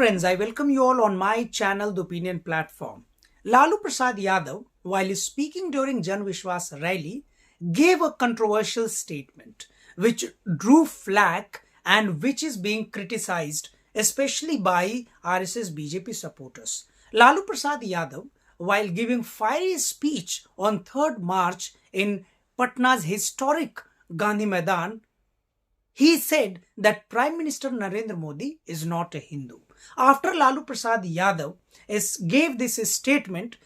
friends, I welcome you all on my channel, The Opinion Platform. Lalu Yadav, while speaking during Jan Vishwas rally, gave a controversial statement which drew flack and which is being criticized, especially by RSS BJP supporters. Lalu Yadav, while giving fiery speech on 3rd March in Patna's historic Gandhi Maidan, he said that Prime Minister Narendra Modi is not a Hindu. After Lalu Yadav gave this statement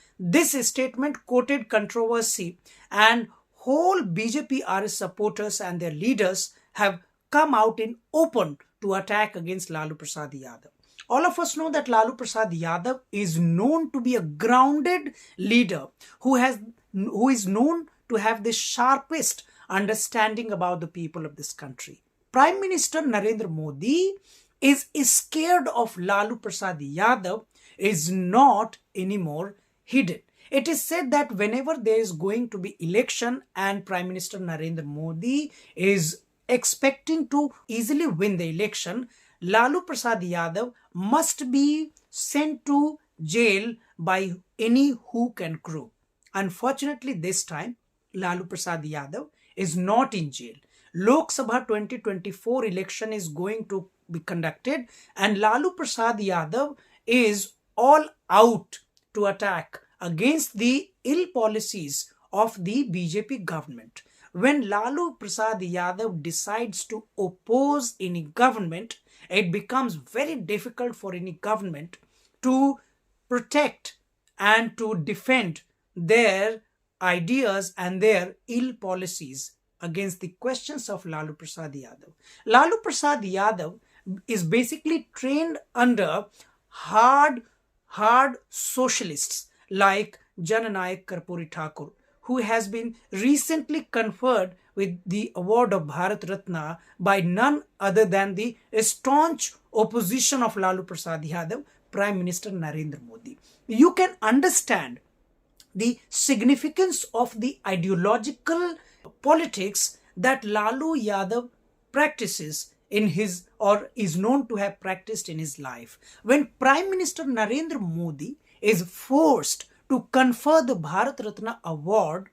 quoted controversy, and whole BJP RS supporters and their leaders have come out in open to attack against Lalu Yadav. All of us know that Lalu Yadav is known to be a grounded leader who is known to have the sharpest understanding about the people of this country. Prime Minister Narendra Modi is scared of Lalu Yadav is not anymore hidden. It is said that whenever there is going to be election and Prime Minister Narendra Modi is expecting to easily win the election, Lalu Yadav must be sent to jail by any hook and crook. Unfortunately, this time, Lalu Yadav is not in jail. Lok Sabha 2024 election is going to be conducted, and Lalu Yadav is all out to attack against the ill policies of the BJP government. When Lalu Yadav decides to oppose any government, it becomes very difficult for any government to protect and to defend their ideas and their ill policies against the questions of Lalu Yadav. Lalu Yadav is basically trained under hard socialists like Jan Nayak, who has been recently conferred with the award of Bharat Ratna by none other than the staunch opposition of Lalu Yadav, Prime Minister Narendra Modi. You can understand the significance of the ideological politics that Lalu Yadav practices in his, or is known to have practiced in his life. When Prime Minister Narendra Modi is forced to confer the Bharat Ratna award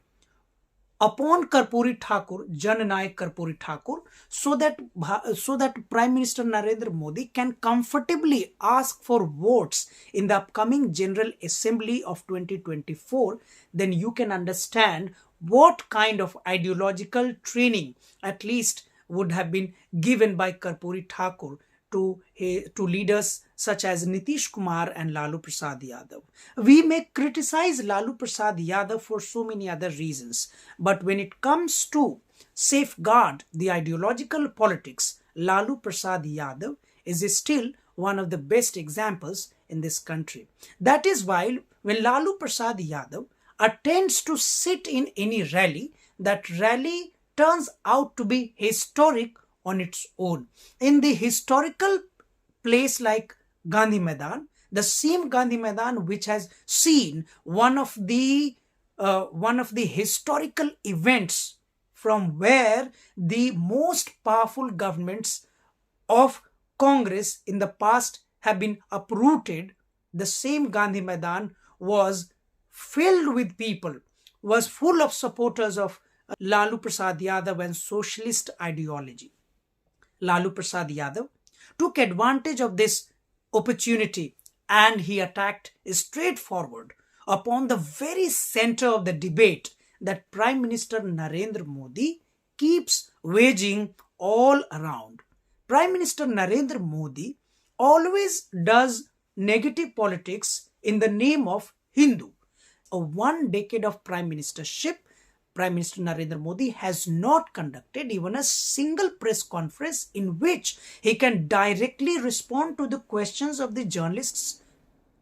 upon Jan Nayak, so that Prime Minister Narendra Modi can comfortably ask for votes in the upcoming General Assembly of 2024, then you can understand what kind of ideological training at least would have been given by Karpuri Thakur to leaders such as Nitish Kumar and Lalu Yadav. We may criticize Lalu Yadav for so many other reasons, but when it comes to safeguard the ideological politics, Lalu Yadav is still one of the best examples in this country. That is why when Lalu Yadav attempts to sit in any rally, that rally turns out to be historic on its own. In the historical place like Gandhi Maidan, the same Gandhi Maidan which has seen one of the historical events from where the most powerful governments of Congress in the past have been uprooted, the same Gandhi Maidan was filled with people, was full of supporters of Lalu Yadav and socialist ideology. Lalu Yadav took advantage of this opportunity and he attacked straightforward upon the very center of the debate that Prime Minister Narendra Modi keeps waging all around. Prime Minister Narendra Modi always does negative politics in the name of Hindu. A 1 decade of prime ministership, Prime Minister Narendra Modi has not conducted even a single press conference in which he can directly respond to the questions of the journalists,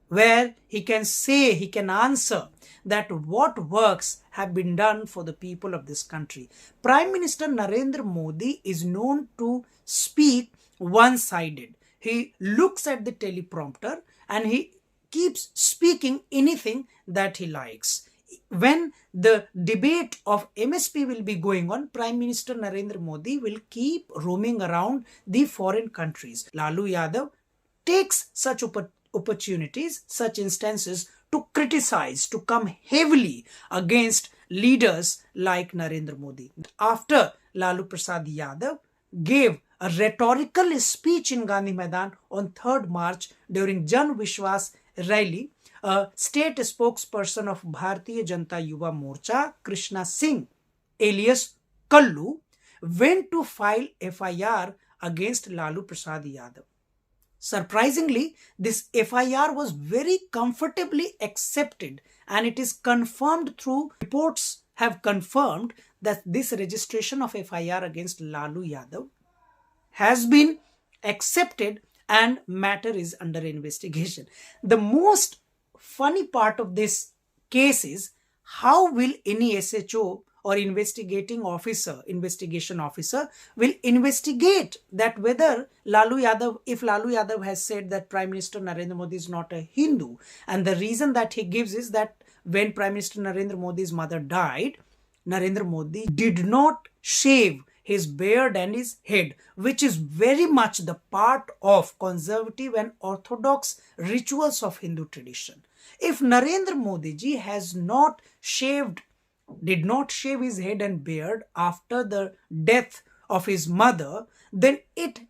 where he can say, he can answer that what works have been done for the people of this country. Prime Minister Narendra Modi is known to speak one-sided. He looks at the teleprompter and he keeps speaking anything that he likes. When the debate of MSP will be going on, Prime Minister Narendra Modi will keep roaming around the foreign countries. Lalu Yadav takes such opportunities, such instances to criticize, to come heavily against leaders like Narendra Modi. After Lalu Prasad Yadav gave a rhetorical speech in Gandhi Maidan on 3rd March during Jan Vishwas rally, a state spokesperson of Bharatiya Janata Yuva Morcha, Krishna Singh, alias Kallu, went to file FIR against Lalu Prasad Yadav. Surprisingly, this FIR was very comfortably accepted, and it is confirmed through reports have confirmed that this registration of FIR against Lalu Yadav has been accepted and matter is under investigation. The most funny part of this case is how will any SHO or investigation officer will investigate that whether if Lalu Yadav has said that Prime Minister Narendra Modi is not a Hindu, and the reason that he gives is that when Prime Minister Narendra Modi's mother died, Narendra Modi did not shave his beard and his head, which is very much the part of conservative and orthodox rituals of Hindu tradition. If Narendra Modi ji did not shave his head and beard after the death of his mother, then it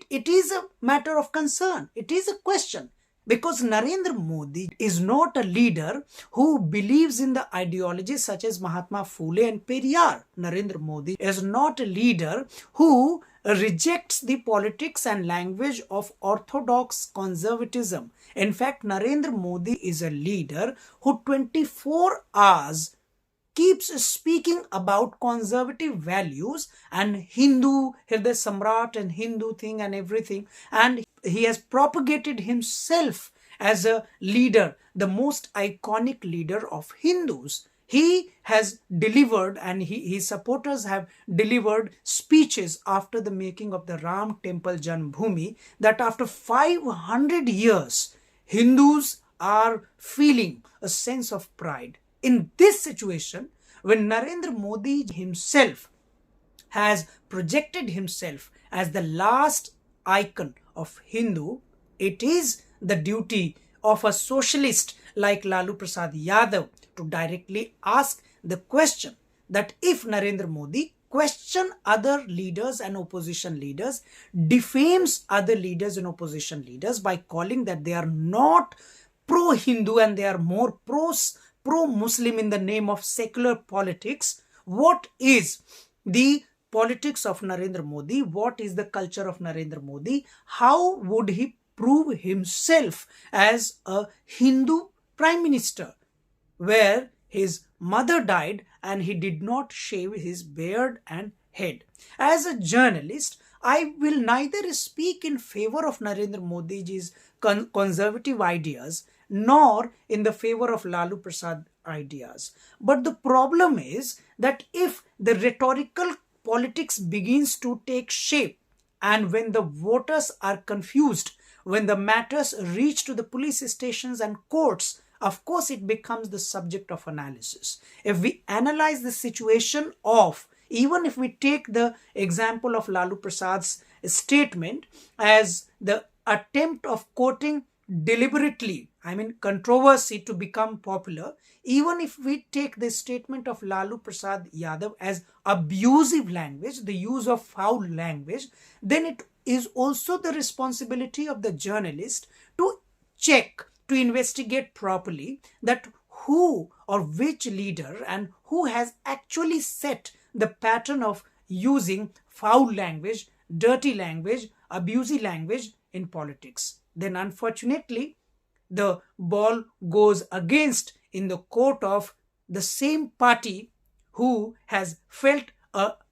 is a matter of concern. It is a question. Because Narendra Modi is not a leader who believes in the ideologies such as Mahatma Phule and Periyar. Narendra Modi is not a leader who rejects the politics and language of orthodox conservatism. In fact, Narendra Modi is a leader who 24 hours keeps speaking about conservative values and Hindu, Hriday Samrat and Hindu thing and everything. And he has propagated himself as a leader, the most iconic leader of Hindus. He has delivered, and his supporters have delivered speeches after the making of the Ram Temple Janmbhoomi that after 500 years, Hindus are feeling a sense of pride. In this situation, when Narendra Modi himself has projected himself as the last icon of Hindu, it is the duty of a socialist like Lalu Prasad Yadav to directly ask the question that if Narendra Modi question other leaders and opposition leaders, defames other leaders and opposition leaders by calling that they are not pro-Hindu and they are more pro-Muslim in the name of secular politics, what is the politics of Narendra Modi? What is the culture of Narendra Modi? How would he prove himself as a Hindu prime minister where his mother died and he did not shave his beard and head? As a journalist, I will neither speak in favor of Narendra Modi's conservative ideas nor in the favor of Lalu Prasad ideas. But the problem is that if the rhetorical politics begins to take shape and when the voters are confused, when the matters reach to the police stations and courts, of course it becomes the subject of analysis. If we analyze the situation of, even if we take the example of Lalu Prasad's statement as the attempt of quoting deliberately, controversy to become popular, even if we take the statement of Lalu Prasad Yadav as abusive language, the use of foul language, then it is also the responsibility of the journalist to check, to investigate properly that who or which leader and who has actually set the pattern of using foul language, dirty language, abusive language in politics. Then unfortunately, the ball goes against in the court of the same party who has felt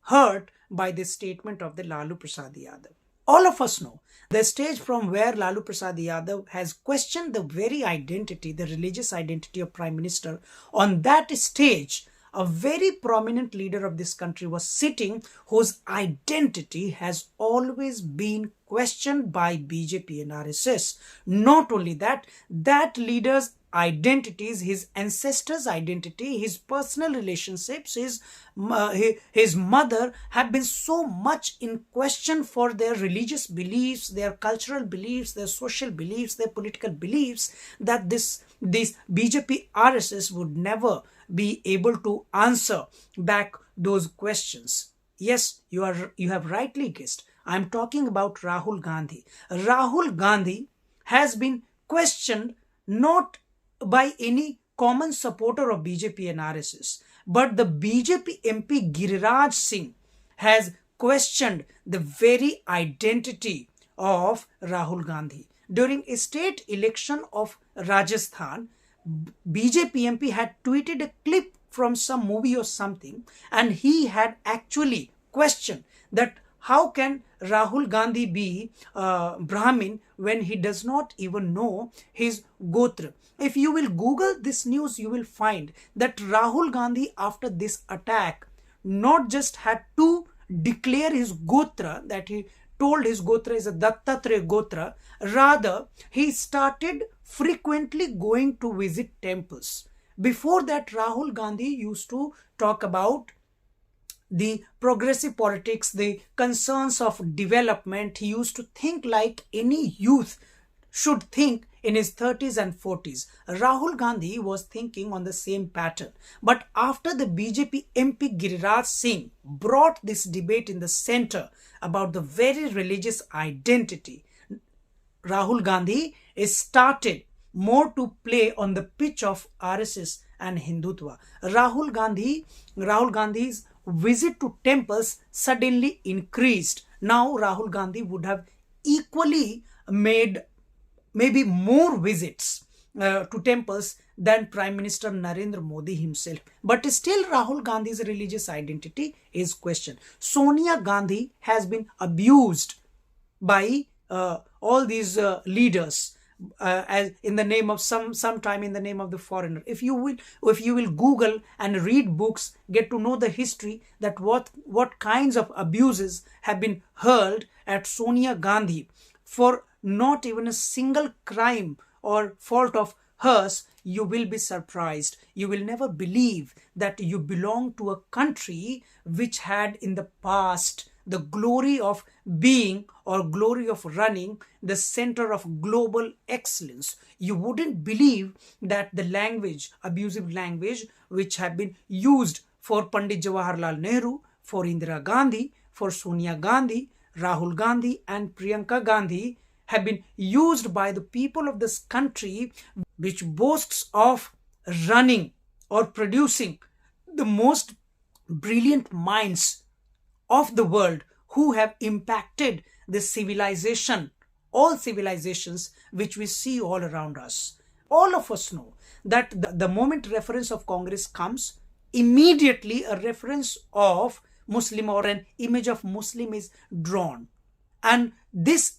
hurt by the statement of the Lalu Prasad Yadav. All of us know the stage from where Lalu Prasad Yadav has questioned the very identity, the religious identity of Prime Minister. On that stage, a very prominent leader of this country was sitting whose identity has always been questioned by BJP and RSS. Not only that, that leader's identities, his ancestors' identity, his personal relationships, his mother have been so much in question for their religious beliefs, their cultural beliefs, their social beliefs, their political beliefs, that this BJP RSS would never be able to answer back those questions. Yes, you have rightly guessed. I am talking about Rahul Gandhi. Rahul Gandhi has been questioned not by any common supporter of BJP and RSS, but the BJP MP Giriraj Singh has questioned the very identity of Rahul Gandhi. During a state election of Rajasthan, BJP MP had tweeted a clip from some movie or something, and he had actually questioned that how can Rahul Gandhi be Brahmin when he does not even know his Gotra? If you will Google this news, you will find that Rahul Gandhi, after this attack, not just had to declare his Gotra, that he told his Gotra is a Dattatreya Gotra, rather he started frequently going to visit temples. Before that, Rahul Gandhi used to talk about the progressive politics, the concerns of development. He used to think like any youth should think in his 30s and 40s. Rahul Gandhi was thinking on the same pattern. But after the BJP MP Giriraj Singh brought this debate in the center about the very religious identity, Rahul Gandhi started more to play on the pitch of RSS and Hindutva. Rahul Gandhi's visit to temples suddenly increased. Now Rahul Gandhi would have equally made maybe more visits to temples than Prime Minister Narendra Modi himself. But still Rahul Gandhi's religious identity is questioned. Sonia Gandhi has been abused by all these leaders as in the name of sometime in the name of the foreigner. If you will Google and read books, get to know the history, that what kinds of abuses have been hurled at Sonia Gandhi for not even a single crime or fault of hers, you will be surprised. You will never believe that you belong to a country which had in the past the glory of being or glory of running the center of global excellence. You wouldn't believe that the language, abusive language, which have been used for Pandit Jawaharlal Nehru, for Indira Gandhi, for Sonia Gandhi, Rahul Gandhi and Priyanka Gandhi, have been used by the people of this country, which boasts of running or producing the most brilliant minds of the world who have impacted the civilization, all civilizations which we see all around us. All of us know that the moment reference of Congress comes, immediately a reference of Muslim or an image of Muslim is drawn. And this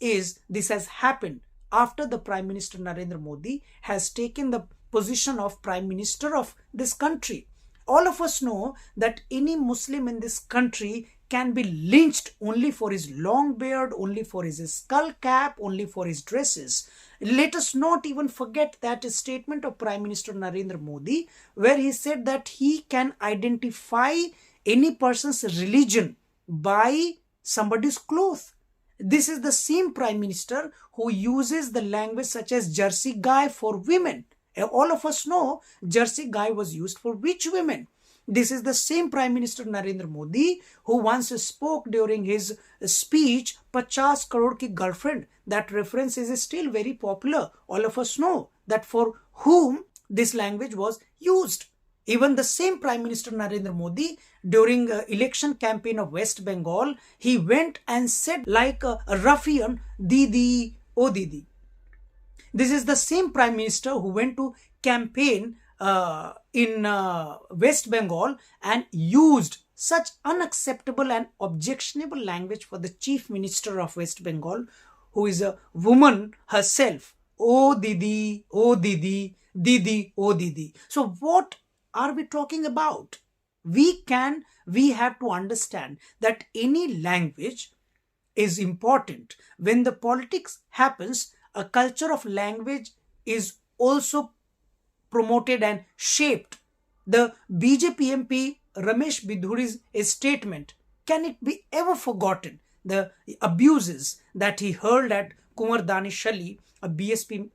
has happened after the Prime Minister Narendra Modi has taken the position of Prime Minister of this country. All of us know that any Muslim in this country can be lynched only for his long beard, only for his skull cap, only for his dresses. Let us not even forget that statement of Prime Minister Narendra Modi, where he said that he can identify any person's religion by somebody's clothes. This is the same Prime Minister who uses the language such as Jersey guy for women. All of us know Jersey guy was used for which women? This is the same Prime Minister Narendra Modi who once spoke during his speech, 50 crore ki girlfriend. That reference is still very popular. All of us know that for whom this language was used. Even the same Prime Minister Narendra Modi, during election campaign of West Bengal, he went and said like a ruffian, Didi, oh Didi. This is the same Prime Minister who went to campaign in West Bengal and used such unacceptable and objectionable language for the Chief Minister of West Bengal, who is a woman herself. Oh Didi, oh Didi, Didi, oh Didi. So what are we talking about? We have to understand that any language is important. When the politics happens, a culture of language is also promoted and shaped the BJP MP Ramesh Bidhuri's statement. Can it be ever forgotten the abuses that he hurled at Kumar Ali, a BSP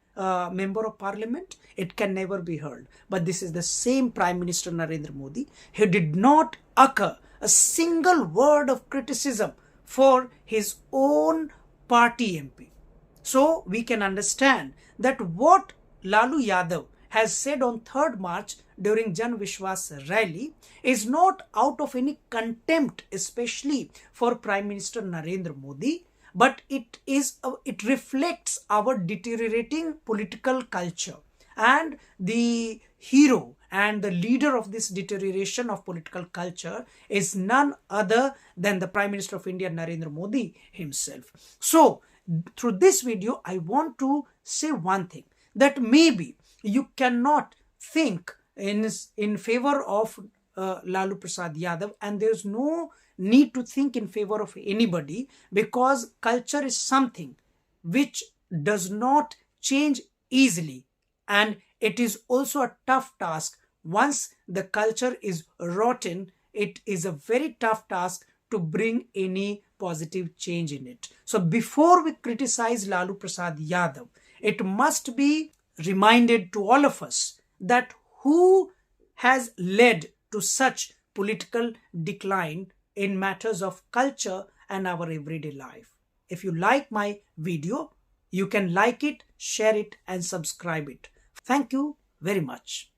member of parliament? It can never be hurled. But this is the same Prime Minister Narendra Modi. He did not utter a single word of criticism for his own party MP. So we can understand that what Lalu Yadav has said on 3rd March during Jan Vishwas rally is not out of any contempt, especially for Prime Minister Narendra Modi, but it reflects our deteriorating political culture. And the hero and the leader of this deterioration of political culture is none other than the Prime Minister of India, Narendra Modi himself. So, through this video, I want to say one thing, that maybe you cannot think in favor of Lalu Prasad Yadav, and there's no need to think in favor of anybody, because culture is something which does not change easily, and it is also a tough task. Once the culture is rotten, it is a very tough task to bring any positive change in it. So before we criticize Lalu Prasad Yadav, it must be reminded to all of us that who has led to such political decline in matters of culture and our everyday life. If you like my video, you can like it, share it, and subscribe it. Thank you very much.